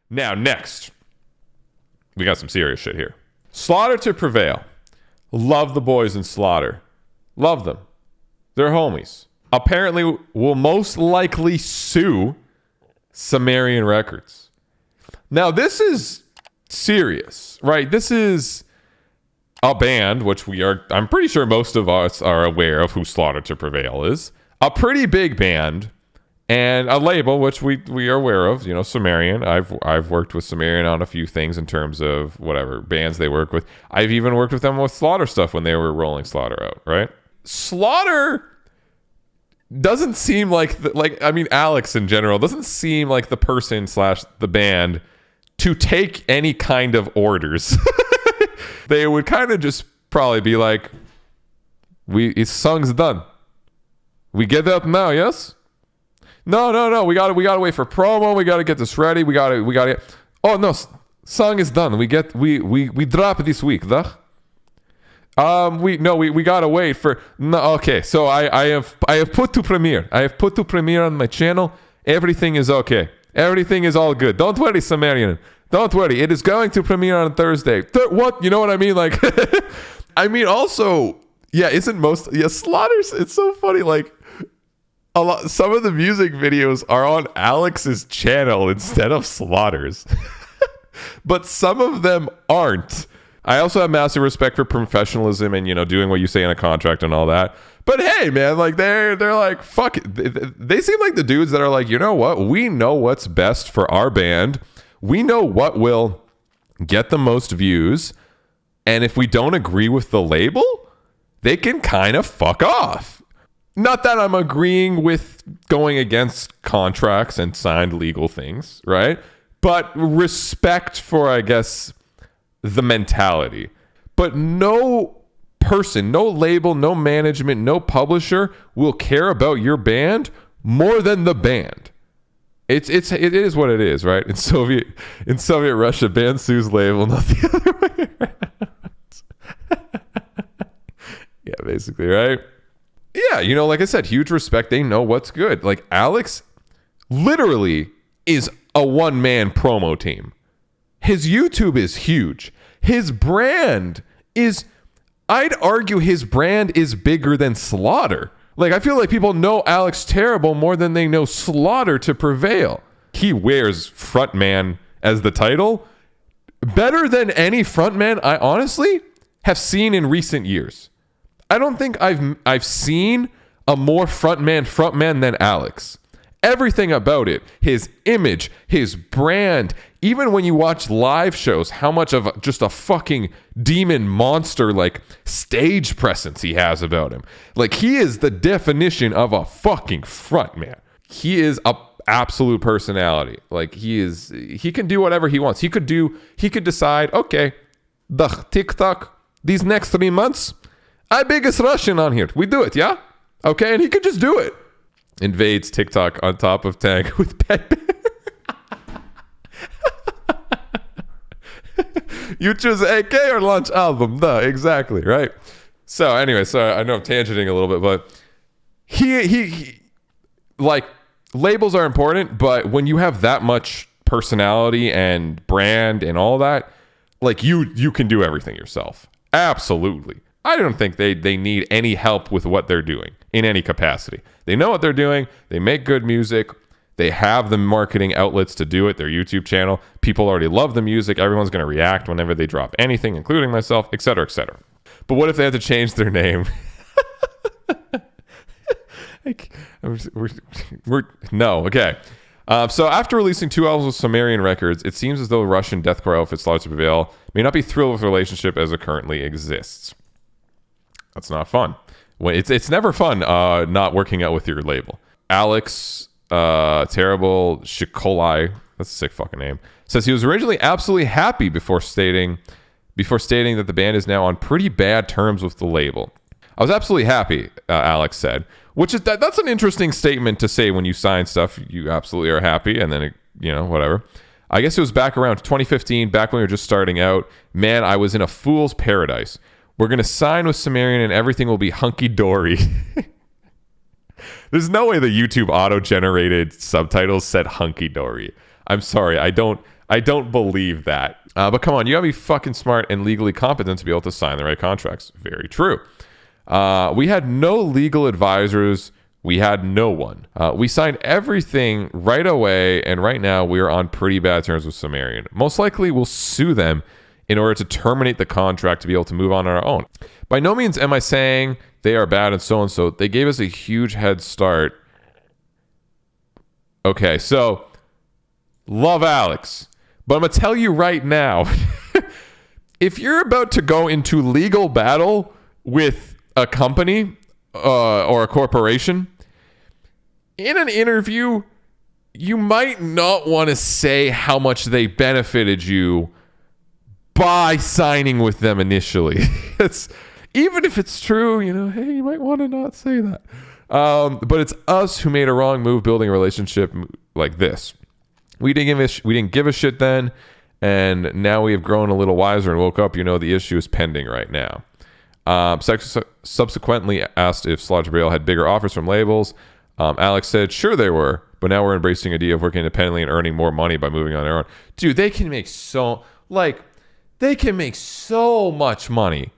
Now, next, we got some serious shit here. Slaughter to Prevail. Love the boys in Slaughter. Love them. They're homies. Apparently will most likely sue Sumerian Records. Now, this is serious, right? This is a band, which I'm pretty sure most of us are aware of who Slaughter to Prevail is. A pretty big band. And a label, which we are aware of, Sumerian. I've worked with Sumerian on a few things in terms of whatever bands they work with. I've even worked with them with Slaughter stuff when they were rolling Slaughter out, right? Slaughter doesn't seem like, Alex in general doesn't seem like the person / the band to take any kind of orders. They would kind of just probably be like, "His song's done. We get that now, yes? No. We gotta wait for promo. We gotta get this ready. We gotta. Oh no, song is done. We drop this week, though. We gotta wait for. No, okay. So I have put to premiere. I have put to premiere on my channel. Everything is okay. Everything is all good. Don't worry, Sumerian. Don't worry. It is going to premiere on Thursday. What? You know what I mean? Like, I mean, also, yeah. Slaughters. It's so funny. Like. Some of the music videos are on Alex's channel instead of Slaughter's. But some of them aren't. I also have massive respect for professionalism and, doing what you say in a contract and all that. But hey, man, like they're like, fuck it. They seem like the dudes that are like, you know what? We know what's best for our band. We know what will get the most views. And if we don't agree with the label, they can kind of fuck off. Not that I'm agreeing with going against contracts and signed legal things, right? But respect for, I guess, the mentality. But no person, no label, no management, no publisher will care about your band more than the band. It is what it is, right? In Soviet Russia, band sues label, not the other way around. Yeah, basically, right? Yeah, like I said, huge respect. They know what's good. Like, Alex literally is a one-man promo team. His YouTube is huge. His brand is, I'd argue his brand is bigger than Slaughter. Like, I feel like people know Alex Terrible more than they know Slaughter to Prevail. He wears frontman as the title better than any frontman I honestly have seen in recent years. I don't think I've seen a more frontman than Alex. Everything about it, his image, his brand, even when you watch live shows, how much of just a fucking demon monster like stage presence he has about him. Like, he is the definition of a fucking frontman. He is a absolute personality. Like, he can do whatever he wants. He could decide, okay, the TikTok these next 3 months, I biggest Russian on here. We do it, yeah? Okay, and he could just do it. Invades TikTok on top of Tank with Pet Bear. You choose AK or launch album. Duh, exactly, right? So anyway, I know I'm tangenting a little bit, but he like, labels are important, but when you have that much personality and brand and all that, like, you can do everything yourself. Absolutely. I don't think they need any help with what they're doing in any capacity. They know what they're doing. They make good music. They have the marketing outlets to do it. Their YouTube channel. People already love the music. Everyone's going to react whenever they drop anything, including myself, etc., etc. But what if they had to change their name? No, okay. So after releasing 2 albums with Sumerian Records, it seems as though Russian deathcore outfit Slaughter to Prevail may not be thrilled with the relationship as it currently exists. That's not fun. It's never fun not working out with your label. Alex Terrible Shikolai, that's a sick fucking name, says he was originally absolutely happy before stating that the band is now on pretty bad terms with the label. I was absolutely happy, Alex said, which is that's an interesting statement to say when you sign stuff. You absolutely are happy, and then whatever. I guess it was back around 2015, back when we were just starting out. Man, I was in a fool's paradise. We're going to sign with Sumerian and everything will be hunky-dory. There's no way the YouTube auto-generated subtitles said hunky-dory. I'm sorry. I don't I don't believe that. But come on, you gotta be fucking smart and legally competent to be able to sign the right contracts. Very true. We had no legal advisors. We had no one. We signed everything right away, and right now we are on pretty bad terms with Sumerian. Most likely we'll sue them in order to terminate the contract to be able to move on our own. By no means am I saying they are bad and so. They gave us a huge head start. Okay, so love Alex. But I'm going to tell you right now, if you're about to go into legal battle with a company or a corporation, in an interview, you might not want to say how much they benefited you by signing with them initially. Even if it's true, hey, you might want to not say that. But it's us who made a wrong move building a relationship like this. We didn't give a shit then, and now we have grown a little wiser and woke up. The issue is pending right now. Subsequently asked if Slaughter to Prevail had bigger offers from labels. Alex said, sure they were, but now we're embracing the idea of working independently and earning more money by moving on their own. Dude, they can make so much money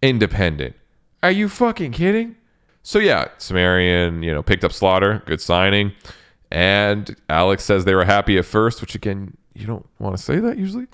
independent. Are you fucking kidding? So yeah, Sumerian, picked up Slaughter, good signing. And Alex says they were happy at first, which again, you don't want to say that usually,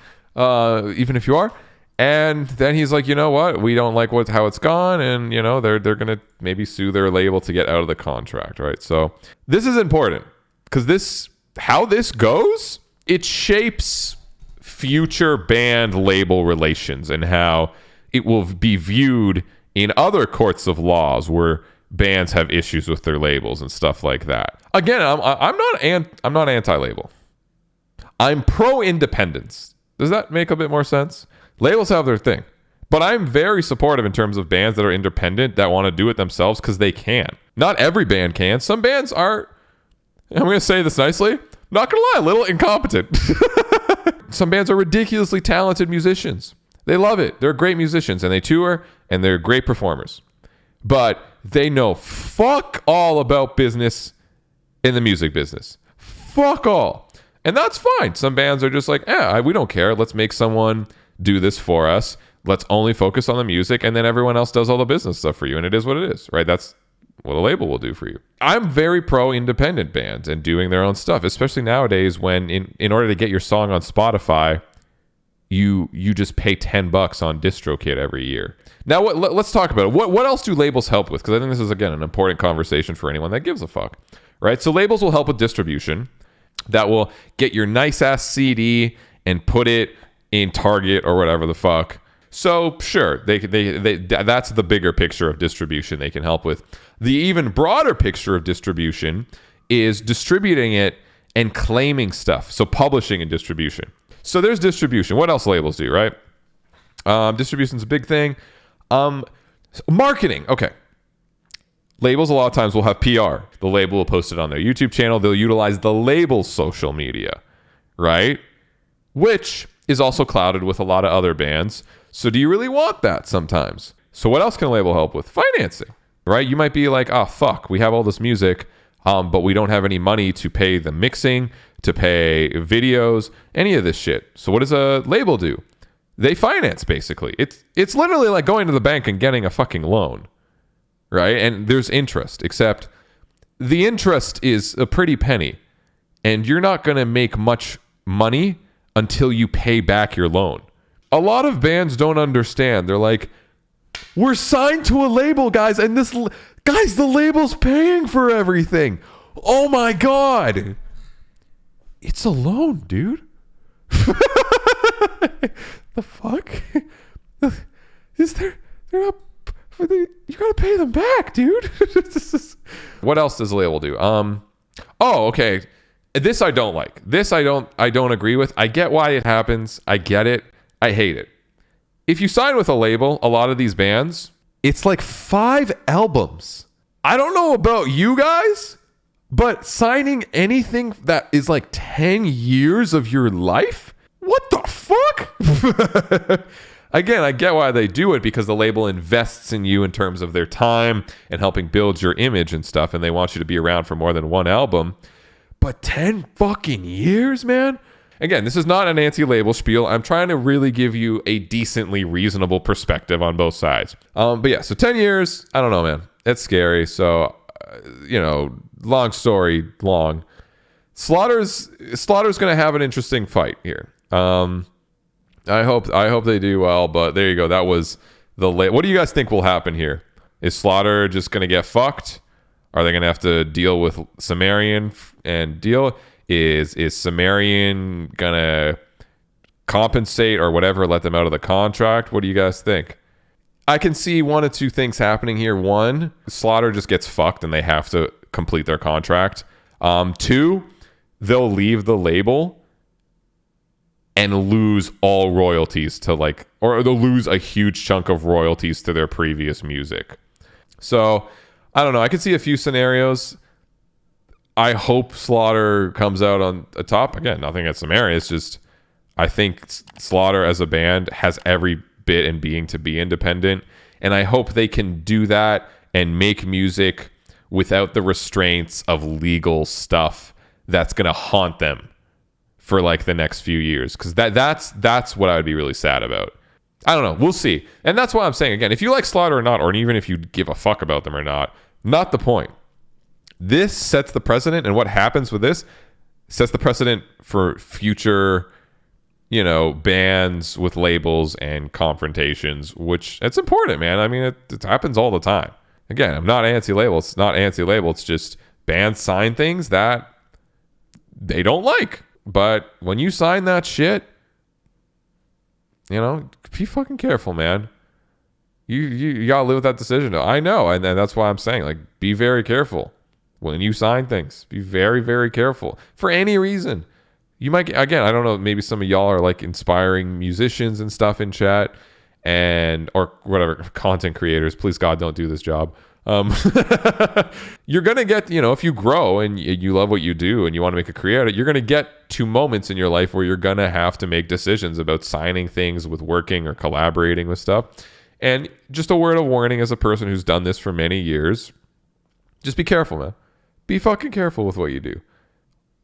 even if you are. And then he's like, you know what? We don't like how it's gone. And, they're going to maybe sue their label to get out of the contract, right? So this is important because how this goes, it shapes future band label relations and how it will be viewed in other courts of laws where bands have issues with their labels and stuff like that. Again, I'm not anti-label. I'm pro-independence. Does that make a bit more sense? Labels have their thing. But I'm very supportive in terms of bands that are independent that want to do it themselves because they can. Not every band can. Some bands are, I'm going to say this nicely, not going to lie, a little incompetent. Some bands are ridiculously talented musicians. They love it. They're great musicians and they tour and they're great performers. But they know fuck all about business in the music business. Fuck all. And that's fine. Some bands are just like, we don't care. Let's make someone do this for us. Let's only focus on the music, and then everyone else does all the business stuff for you, and it is what it is, right? That's what a label will do for you. I'm very pro independent bands and doing their own stuff, especially nowadays when in order to get your song on Spotify, you just pay $10 on DistroKid every year. Now, let's talk about it. What else do labels help with? Because I think this is, again, an important conversation for anyone that gives a fuck, right? So labels will help with distribution. That will get your nice-ass CD and put it in Target or whatever the fuck. So, sure, they that's the bigger picture of distribution they can help with. The even broader picture of distribution is distributing it and claiming stuff. So, publishing and distribution. So, there's distribution. What else labels do, right? Distribution's a big thing. Marketing. Okay. Labels a lot of times will have PR. The label will post it on their YouTube channel. They'll utilize the label's social media, right? Which is also clouded with a lot of other bands. So do you really want that sometimes? So what else can a label help with? Financing, right? You might be like, oh, fuck, we have all this music, but we don't have any money to pay the mixing, to pay videos, any of this shit. So what does a label do? They finance, basically. It's literally like going to the bank and getting a fucking loan, right? And there's interest, except the interest is a pretty penny, and you're not going to make much money until you pay back your loan. A lot of bands don't understand. They're like, we're signed to a label, guys, and the label's paying for everything. Oh my God. It's a loan, dude. The fuck? Is there, they're not, you gotta pay them back, dude. What else does a label do? Okay. This I don't like. This I don't agree with. I get why it happens. I get it. I hate it. If you sign with a label, a lot of these bands, it's like 5 albums. I don't know about you guys, but signing anything that is like 10 years of your life? What the fuck? Again, I get why they do it because the label invests in you in terms of their time and helping build your image and stuff, and they want you to be around for more than one album. But 10 fucking years, man? Again, this is not an anti-label spiel. I'm trying to really give you a decently reasonable perspective on both sides. But yeah, so 10 years, I don't know, man. It's scary. So, long story long. Slaughter's going to have an interesting fight here. I hope they do well, but there you go. That was what do you guys think will happen here? Is Slaughter just going to get fucked? Are they going to have to deal with Sumerian and deal? Is Sumerian going to compensate or whatever, let them out of the contract? What do you guys think? I can see one of two things happening here. One, Slaughter just gets fucked and they have to complete their contract. Two, they'll leave the label and lose all royalties to or they'll lose a huge chunk of royalties to their previous music. So I don't know. I could see a few scenarios. I hope Slaughter comes out on the top. Again, nothing against Sumerian. It's just I think Slaughter as a band has every bit in being to be independent, and I hope they can do that and make music without the restraints of legal stuff that's going to haunt them for the next few years, because that's what I would be really sad about. I don't know. We'll see. And that's why I'm saying, again, if you like Slaughter or not, or even if you give a fuck about them or not the point. This sets the precedent, and what happens with this sets the precedent for future, bands with labels and confrontations, which it's important, man. I mean, it happens all the time. Again, I'm not anti-label. It's not anti-label. It's just bands sign things that they don't like. But when you sign that shit, be fucking careful, man. You gotta live with that decision. I know, and that's why I'm saying, be very careful when you sign things. Be very, very careful for any reason. You might, again, I don't know, maybe some of y'all are inspiring musicians and stuff in chat, or whatever, content creators. Please God, don't do this job. You're gonna get, if you grow and you love what you do and you want to make a career out of it, you're gonna get to moments in your life where you're gonna have to make decisions about signing things with working or collaborating with stuff. And just a word of warning as a person who's done this for many years, just be careful, man. Be fucking careful with what you do.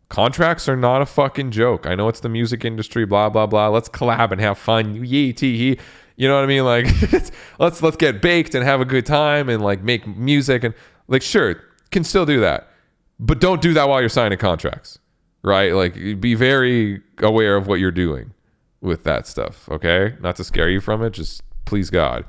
Contracts are not a fucking joke. I know it's the music industry, blah blah blah. Let's collab and have fun. Yee tee hee. You know what I mean? Let's get baked and have a good time and make music and sure, can still do that. But don't do that while you're signing contracts. Right? Be very aware of what you're doing with that stuff, okay? Not to scare you from it, just please God.